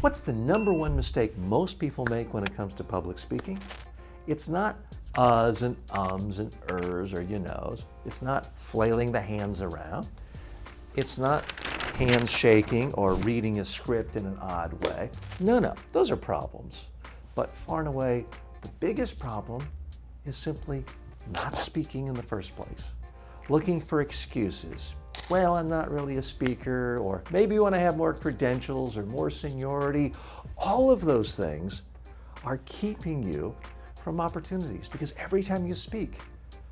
What's the number one mistake most people make when it comes to public speaking? It's not uhs and ums and ers or you knows. It's not flailing the hands around. It's not hands shaking or reading a script in an odd way. No, those are problems. But far and away, the biggest problem is simply not speaking in the first place. Looking for excuses. Well, I'm not really a speaker, or maybe you want to have more credentials or more seniority. All of those things are keeping you from opportunities, because every time you speak,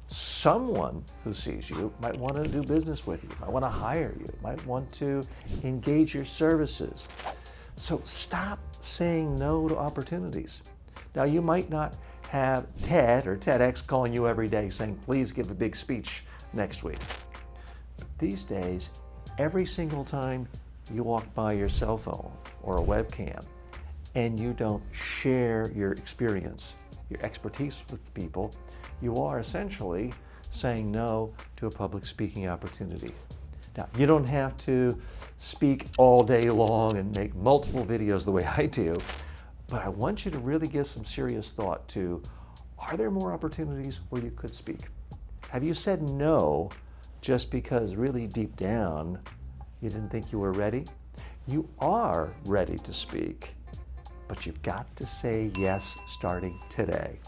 someone who sees you might want to do business with you, might want to hire you, might want to engage your services. So stop saying no to opportunities. Now, you might not have TED or TEDx calling you every day saying, please give a big speech next week. But these days, every single time you walk by your cell phone or a webcam and you don't share your experience, your expertise with people, you are essentially saying no to a public speaking opportunity. Now, you don't have to speak all day long and make multiple videos the way I do, but I want you to really give some serious thought to, are there more opportunities where you could speak? Have you said no just because really deep down you didn't think you were ready? You are ready to speak, but you've got to say yes starting today.